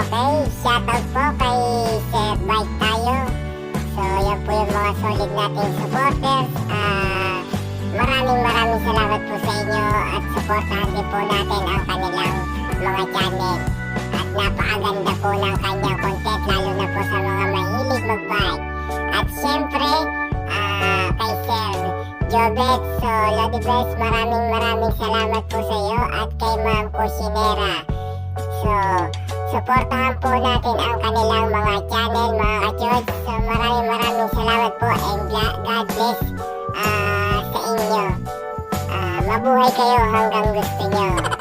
Okay, shoutout po kay Sir Bike tayo. So yan po yung mga solid nating supporters. Maraming salamat po sa inyo at supportahan din po natin ang kanilang mga channel. At napakaganda po ng kanyang content, lalo na po sa mga mahilig mag-bike. At syempre, kay Sir Jobet, so Lodi Bless, maraming salamat po sa iyo at kay Ma'am Cusinera. So, supportahan po natin ang kanilang mga channel, mga ka-choice. So, maraming salamat po and God bless sa inyo. Mabuhay kayo hanggang gusto nyo.